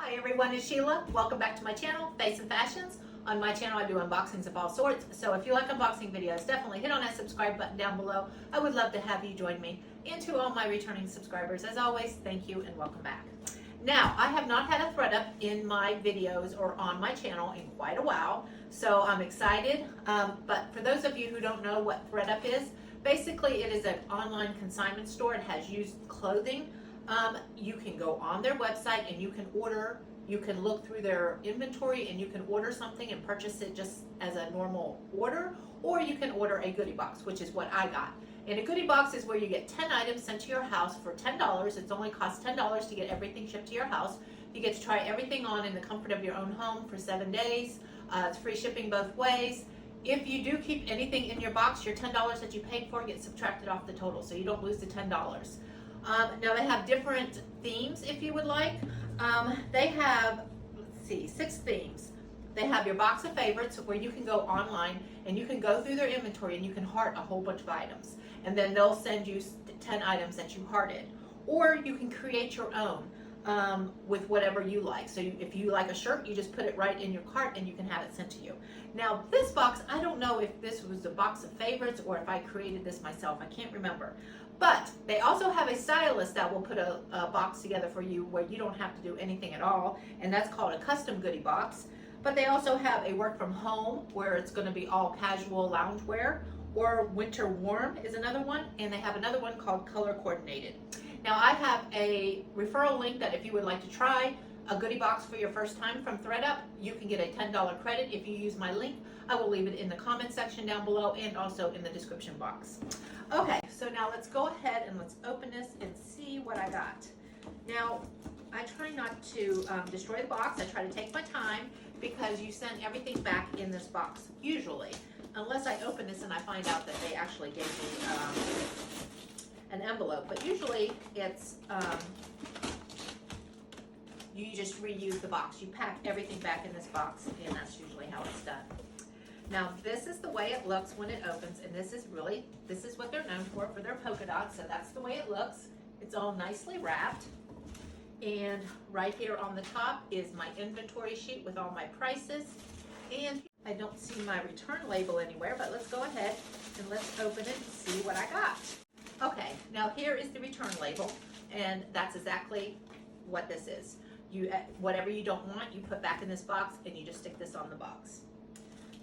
Hi everyone, it's Sheila. Welcome back to my channel, Face and Fashions. On my channel I do unboxings of all sorts, so if you like unboxing videos, definitely hit on that subscribe button down below. I would love to have you join me. And to all my returning subscribers, as always, thank you and welcome back. Now, I have not had a ThredUP in my videos or on my channel in quite a while, so I'm excited. But for those of you who don't know what ThredUP is, basically it is an online consignment store. It has used clothing. You can go on their website and you can order, you can look through their inventory and you can order something and purchase it just as a normal order, or you can order a goodie box, which is what I got. And a goodie box is where you get 10 items sent to your house for $10. It's only costs $10 to get everything shipped to your house. You get to try everything on in the comfort of your own home for 7 days. It's free shipping both ways. If you do keep anything in your box, your $10 that you paid for gets subtracted off the total, so you don't lose the $10. Now they have different themes if you would like. They have, let's see, 6 themes. They have your box of favorites where you can go online and you can go through their inventory and you can heart a whole bunch of items. And then they'll send you 10 items that you hearted. Or you can create your own with whatever you like. So if you like a shirt, you just put it right in your cart and you can have it sent to you. Now this box, I don't know if this was a box of favorites or if I created this myself. I can't remember. But they also have a stylist that will put a box together for you where you don't have to do anything at all, and that's called a custom goodie box. But they also have a work from home where it's going to be all casual loungewear, or winter warm is another one, and they have another one called color coordinated. Now I have a referral link that if you would like to try a goodie box for your first time from ThredUP, you can get a $10 credit if you use my link. I will leave it in the comment section down below and also in the description box. Okay, so now let's go ahead and let's open this and see what I got. Now, I try not to destroy the box. I try to take my time because you send everything back in this box, usually. Unless I open this and I find out that they actually gave me an envelope. But usually it's, you just reuse the box. You pack everything back in this box, and that's usually how it's done. Now this is the way it looks when it opens, and this is what they're known for their polka dots, so that's the way it looks. It's all nicely wrapped. And right here on the top is my inventory sheet with all my prices. And I don't see my return label anywhere, but let's go ahead and let's open it and see what I got. Okay, now here is the return label, and that's exactly what this is. Whatever you don't want, you put back in this box, and you just stick this on the box.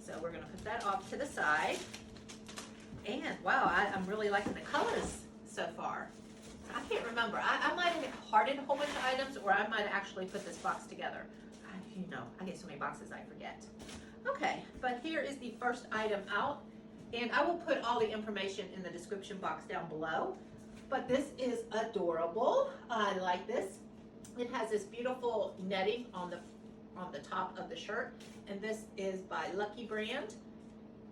So we're going to put that off to the side. And wow, I'm really liking the colors so far. I can't remember. I might have hearted a whole bunch of items, or I might have actually put this box together. You know, I get so many boxes I forget. Okay, but here is the first item out. And I will put all the information in the description box down below. But this is adorable. I like this. It has this beautiful netting on the top of the shirt, and this is by Lucky Brand.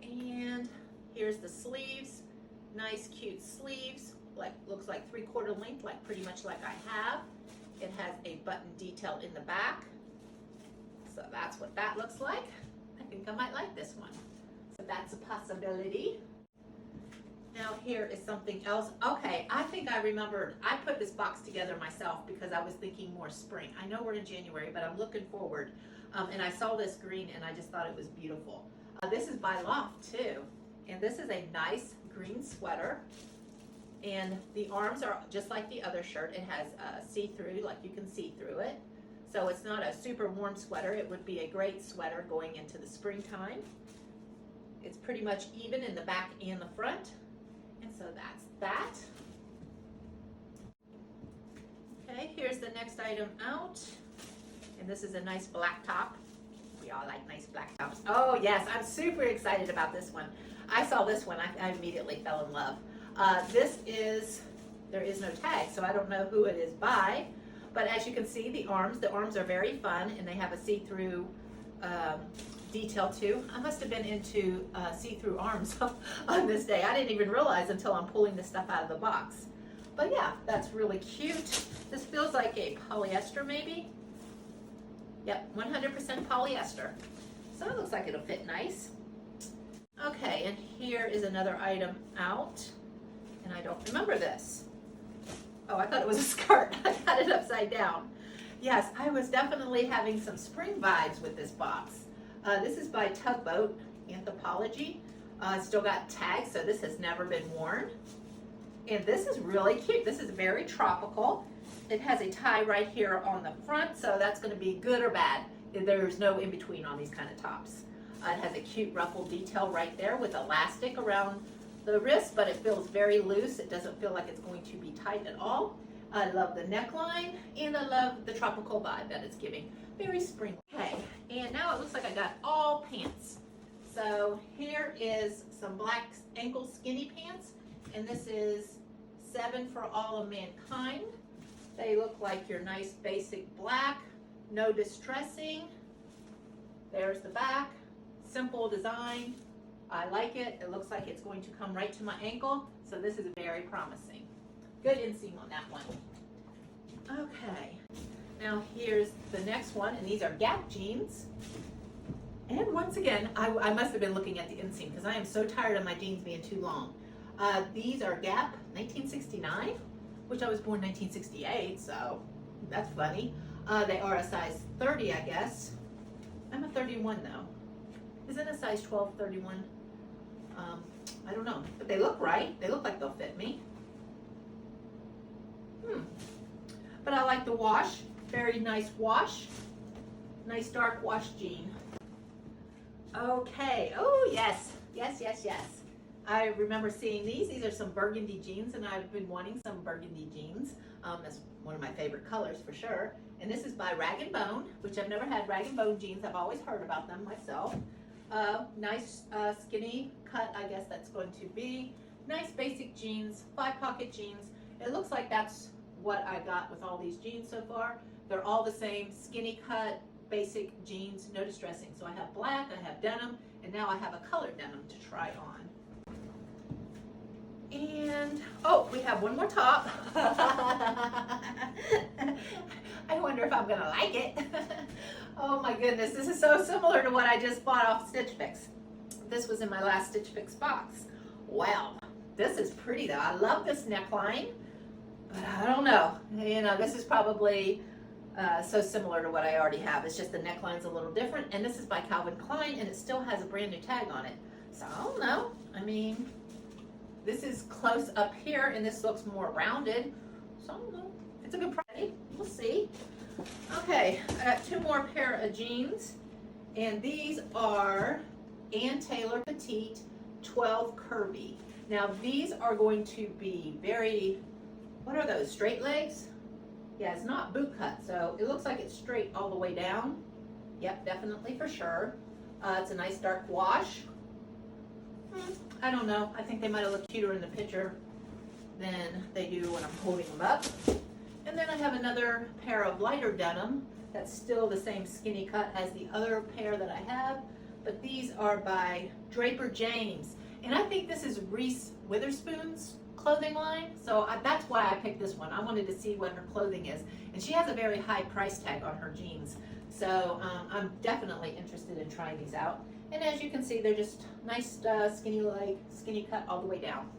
And here's the sleeves, nice cute sleeves, looks like 3/4 length, pretty much like I have. It has a button detail in the back, so that's what that looks like. I think I might like this one, so that's a possibility. Now here is something else. Okay, I think I remembered. I put this box together myself because I was thinking more spring. I know we're in January, but I'm looking forward. And I saw this green and I just thought it was beautiful. This is by Loft too. And this is a nice green sweater. And the arms are just like the other shirt. It has see-through, like you can see through it. So it's not a super warm sweater. It would be a great sweater going into the springtime. It's pretty much even in the back and the front. And so that's that. Okay, here's the next item out. And this is a nice black top. We all like nice black tops. Oh yes, I'm super excited about this one. I saw this one, I immediately fell in love. There is no tag, so I don't know who it is by. But as you can see, the arms are very fun, and they have a see-through detail too. I must have been into see-through arms on this day. I didn't even realize until I'm pulling this stuff out of the box. But yeah, that's really cute. This feels like a polyester maybe. Yep, 100% polyester. So it looks like it'll fit nice. Okay, and here is another item out. And I don't remember this. Oh, I thought it was a skirt. I got it upside down. Yes, I was definitely having some spring vibes with this box. This is by Tugboat, Anthropology. Still got tags, so this has never been worn. And this is really cute. This is very tropical. It has a tie right here on the front, so that's going to be good or bad. There's no in between on these kind of tops. It has a cute ruffle detail right there with elastic around the wrist, but it feels very loose. It doesn't feel like it's going to be tight at all. I love the neckline, and I love the tropical vibe that it's giving. Very spring. Okay, and now it looks like I got all pants. So here is some black ankle skinny pants, and this is 7 for all of mankind. They look like your nice basic black, no distressing. There's the back, simple design. I like it. It looks like it's going to come right to my ankle, so this is very promising. Good inseam on that one. Okay, now here's the next one, and these are Gap jeans. And once again, I must have been looking at the inseam because I am so tired of my jeans being too long. These are Gap 1969, which I was born 1968, so that's funny. They are a size 30, I guess. I'm a 31 though. Isn't a size 12 31? I don't know, but they look right. They look like they'll fit me. But I like the wash. Very nice wash. Nice dark wash jean. Okay. Oh, yes. Yes, yes, yes. I remember seeing these. These are some burgundy jeans, and I've been wanting some burgundy jeans. That's one of my favorite colors for sure. And this is by Rag & Bone, which I've never had Rag & Bone jeans. I've always heard about them myself. Nice skinny cut, I guess that's going to be. Nice basic jeans, 5-pocket jeans. It looks like that's what I got with all these jeans so far. They're all the same, skinny cut, basic jeans, no distressing. So I have black, I have denim, and now I have a colored denim to try on. And, oh, we have one more top. I wonder if I'm gonna like it. Oh my goodness, this is so similar to what I just bought off Stitch Fix. This was in my last Stitch Fix box. Wow, this is pretty though. I love this neckline, but I don't know. You know, this is probably so similar to what I already have. It's just the neckline's a little different, and this is by Calvin Klein, and it still has a brand new tag on it. So I don't know. I mean, this is close up here, and this looks more rounded. So I don't know. It's a good price. We'll see. Okay, I got 2 more pair of jeans, and these are Ann Taylor Petite 12 Curvy. Now these are going to be very, what are those, straight legs? Yeah, it's not boot cut, so it looks like it's straight all the way down. Yep, definitely for sure. It's a nice dark wash. I don't know, I think they might have looked cuter in the picture than they do when I'm holding them up. And then I have another pair of lighter denim that's still the same skinny cut as the other pair that I have, but these are by Draper James. And I think this is Reese Witherspoon's clothing line, so that's why I picked this one. I wanted to see what her clothing is, and she has a very high price tag on her jeans, so I'm definitely interested in trying these out. And as you can see, they're just nice skinny leg, skinny cut all the way down.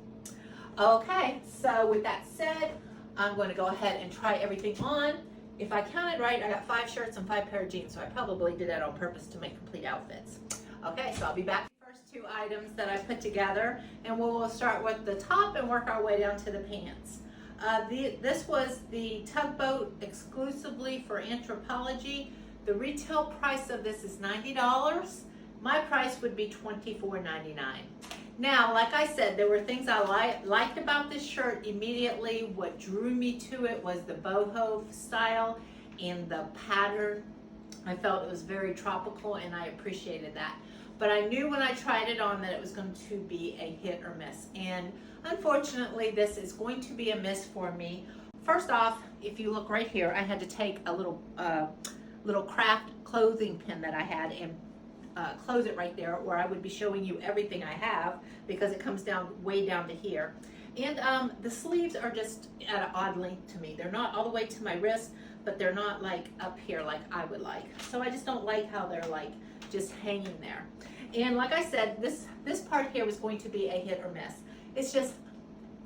Okay, so with that said, I'm going to go ahead and try everything on. If I counted right, I got 5 shirts and 5 pair of jeans, so I probably did that on purpose to make complete outfits. Okay, so I'll be back. First 2 items that I put together, and we'll start with the top and work our way down to the pants. This was the Tugboat exclusively for Anthropology. The retail price of this is $90. My price would be $24.99. Now, like I said, there were things I liked about this shirt immediately. What drew me to it was the boho style and the pattern. I felt it was very tropical, and I appreciated that. But I knew when I tried it on that it was going to be a hit or miss. And unfortunately, this is going to be a miss for me. First off, if you look right here, I had to take a little craft clothing pin that I had and close it right there, where I would be showing you everything I have, because it comes down way down to here. And the sleeves are just at an odd length to me. They're not all the way to my wrist, but they're not like up here like I would like. So I just don't like how they're like just hanging there. And like I said, this part here was going to be a hit or miss. It's just,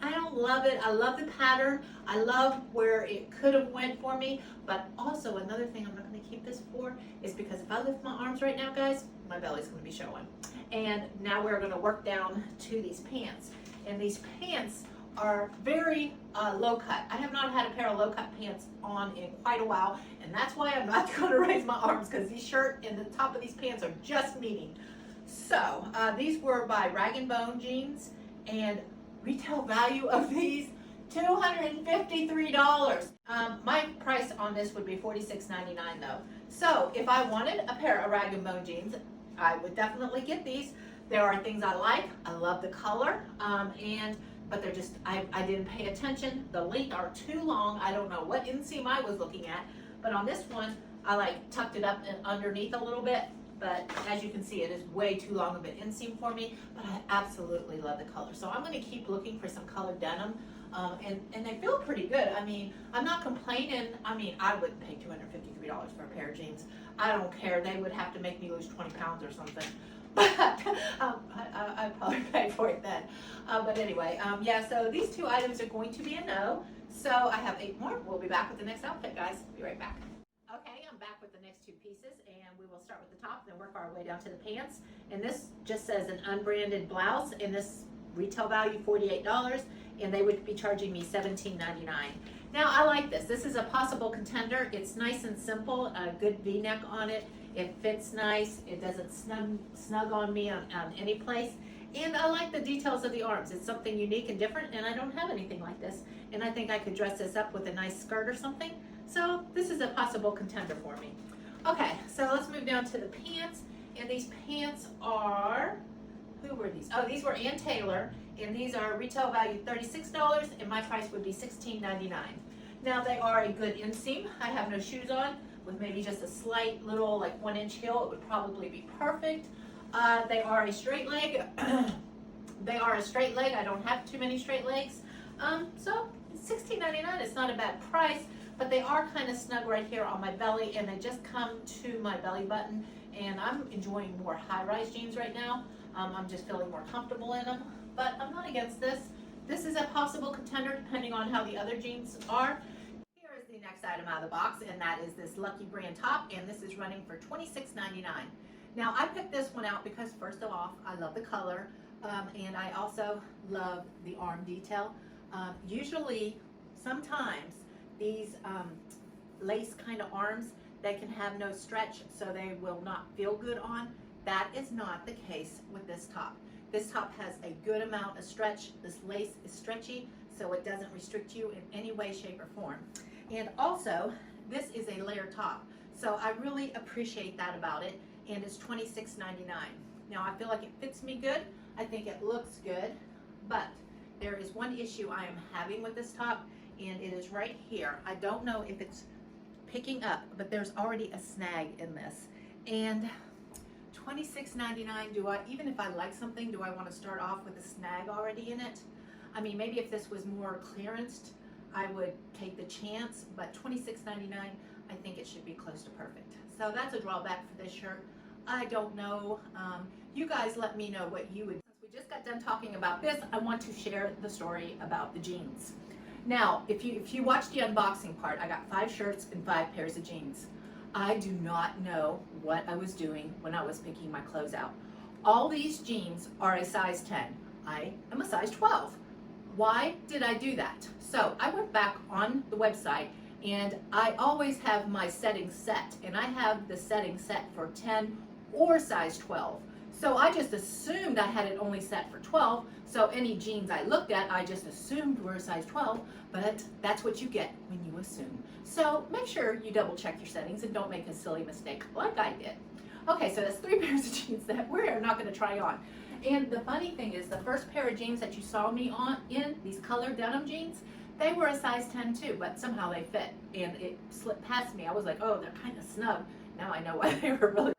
I don't love it. I love the pattern. I love where it could have went for me. But also another thing I'm not going to keep this for is because if I lift my arms right now, guys, my belly's going to be showing. And now we're going to work down to these pants. And these pants are very low cut. I have not had a pair of low cut pants on in quite a while. And that's why I'm not going to raise my arms, because these shirt and the top of these pants are just meeting. So these were by Rag & Bone jeans, and retail value of these, $253. My price on this would be $46.99 though. So if I wanted a pair of Rag & Bone jeans, I would definitely get these. There are things I like. I love the color, but they're just, I didn't pay attention. The length are too long. I don't know what inseam I was looking at, but on this one, I like tucked it up and underneath a little bit. But as you can see, it is way too long of an inseam for me, but I absolutely love the color. So I'm gonna keep looking for some colored denim, and they feel pretty good. I mean, I'm not complaining. I mean, I wouldn't pay $253 for a pair of jeans. I don't care. They would have to make me lose 20 pounds or something. But I'd probably pay for it then. But anyway, yeah, so these two items are going to be a no. So I have 8 more. We'll be back with the next outfit, guys. Be right back. Okay, I'm back with the next 2 pieces, and we will start with the top, then work our way down to the pants. And this just says an unbranded blouse, and this retail value $48, and they would be charging me $17.99. Now I like this. This is a possible contender. It's nice and simple, a good V-neck on it. It fits nice. It doesn't snug on me on any place. And I like the details of the arms. It's something unique and different, and I don't have anything like this. And I think I could dress this up with a nice skirt or something. So this is a possible contender for me. Okay, so let's move down to the pants. And these pants are, who were these? Oh, these were Ann Taylor, and these are retail value $36, and my price would be $16.99. Now they are a good inseam. I have no shoes on, with maybe just a slight little like 1-inch heel. It would probably be perfect. They are a straight leg. They are a straight leg. I don't have too many straight legs. So $16.99 is not a bad price. But they are kind of snug right here on my belly, and they just come to my belly button, and I'm enjoying more high-rise jeans right now. I'm just feeling more comfortable in them, but I'm not against this. This is a possible contender depending on how the other jeans are. Here is the next item out of the box, and that is this Lucky brand top, and this is running for $26.99. Now I picked this one out because first of all, I love the color, and I also love the arm detail. Usually, sometimes, these lace kind of arms, they can have no stretch, so they will not feel good on. That is not the case with this top. This top has a good amount of stretch. This lace is stretchy, so it doesn't restrict you in any way, shape, or form. And also, this is a layered top, so I really appreciate that about it, and it's $26.99. Now, I feel like it fits me good. I think it looks good, but there is one issue I am having with this top, and it is right here. I don't know if it's picking up, but there's already a snag in this. And $26.99, even if I like something, do I want to start off with a snag already in it? I mean, maybe if this was more clearanced, I would take the chance, but $26.99, I think it should be close to perfect. So that's a drawback for this shirt. I don't know. You guys let me know what you would. Since we just got done talking about this, I want to share the story about the jeans. Now, if you watch the unboxing part, I got 5 shirts and 5 pairs of jeans. I do not know what I was doing when I was picking my clothes out. All these jeans are a size 10. I am a size 12. Why did I do that? So I went back on the website, and I always have my settings set, and I have the settings set for 10 or size 12. So I just assumed I had it only set for 12, so any jeans I looked at, I just assumed were a size 12, but that's what you get when you assume. So make sure you double check your settings and don't make a silly mistake like I did. Okay, so that's 3 pairs of jeans that we're not gonna try on. And the funny thing is, the first pair of jeans that you saw me in, these colored denim jeans, they were a size 10 too, but somehow they fit, and it slipped past me. I was like, oh, they're kind of snug. Now I know why they were really.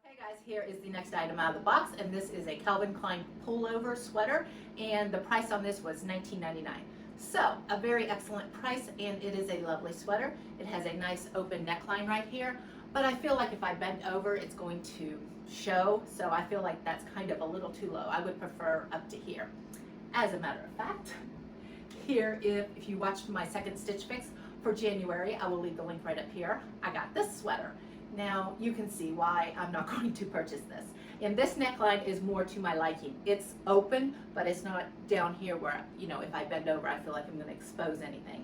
Here is the next item out of the box, and this is a Calvin Klein pullover sweater, and the price on this was $19.99. So a very excellent price, and it is a lovely sweater. It has a nice open neckline right here, but I feel like if I bend over, it's going to show, so I feel like that's kind of a little too low. I would prefer up to here. As a matter of fact, here, if you watched my second Stitch Fix for January, I will leave the link right up here. I got this sweater. Now you can see why I'm not going to purchase this. And this neckline is more to my liking. It's open, but it's not down here where, you know, if I bend over, I feel like I'm going to expose anything.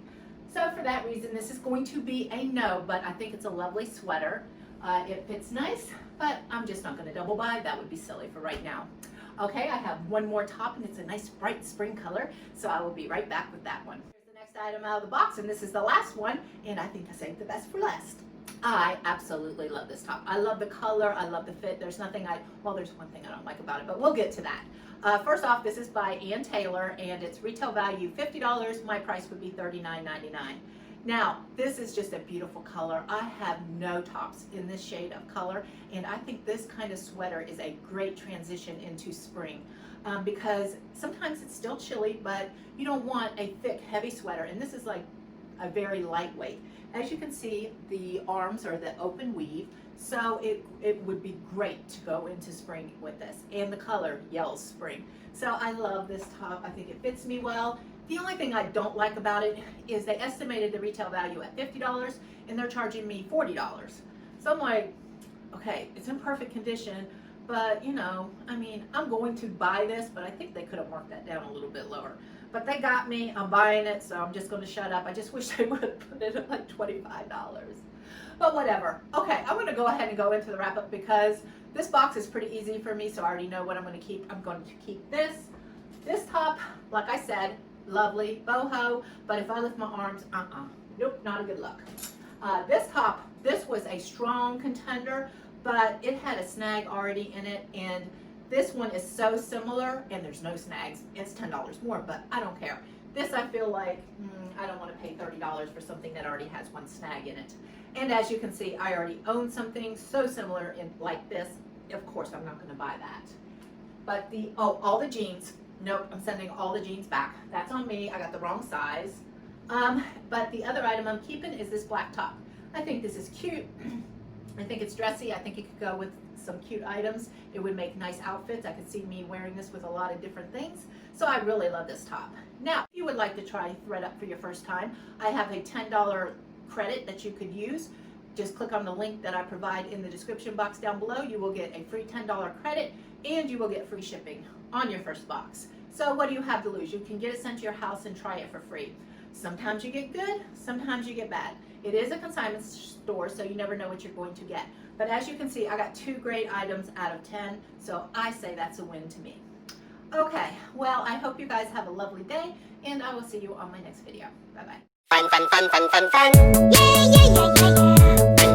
So for that reason, this is going to be a no, but I think it's a lovely sweater. It fits nice, but I'm just not going to double buy. That would be silly for right now. Okay, I have one more top, and it's a nice bright spring color, so I will be right back with that one. Here's the next item out of the box, and this is the last one, and I think I saved the best for last. I absolutely love this top. I love the color, I love the fit. There's nothing well, there's one thing I don't like about it, but we'll get to that. First off, this is by Ann Taylor, and its retail value $50. My price would be $39.99. Now, this is just a beautiful color. I have no tops in this shade of color, and I think this kind of sweater is a great transition into spring because sometimes it's still chilly, but you don't want a thick, heavy sweater, and this is like a very lightweight. As you can see, the arms are the open weave, so it would be great to go into spring with this, and the color yells spring. So I love this top. I think it fits me well. The only thing I don't like about it is they estimated the retail value at $50 and they're charging me $40. So I'm like, okay, it's in perfect condition, but you know, I mean, I'm going to buy this, but I think they could have marked that down a little bit lower. But they got me, I'm buying it, so I'm just going to shut up. I just wish they would have put it at like $25. But whatever. Okay, I'm going to go ahead and go into the wrap up because this box is pretty easy for me, so I already know what I'm going to keep. I'm going to keep this top, like I said, lovely boho, but if I lift my arms, nope, not a good look. This top, this was a strong contender, but it had a snag already in it, and this one is so similar, and there's no snags. It's $10 more, but I don't care. This I feel like, I don't want to pay $30 for something that already has one snag in it. And as you can see, I already own something so similar in like this. Of course, I'm not going to buy that. But all the jeans, nope, I'm sending all the jeans back. That's on me. I got the wrong size. But the other item I'm keeping is this black top. I think this is cute. I think it's dressy. I think it could go with some cute items. It would make nice outfits. I could see me wearing this with a lot of different things. So I really love this top. Now, if you would like to try ThredUP for your first time, I have a $10 credit that you could use. Just click on the link that I provide in the description box down below. You will get a free $10 credit, and you will get free shipping on your first box. So what do you have to lose? You can get it sent to your house and try it for free. Sometimes you get good, sometimes you get bad. It is a consignment store, so you never know what you're going to get. But as you can see, I got 2 great items out of 10, so I say that's a win to me. Okay, well, I hope you guys have a lovely day, and I will see you on my next video. Bye-bye. Fun, fun, fun, fun, fun, fun. Yeah, yeah, yeah, yeah, yeah.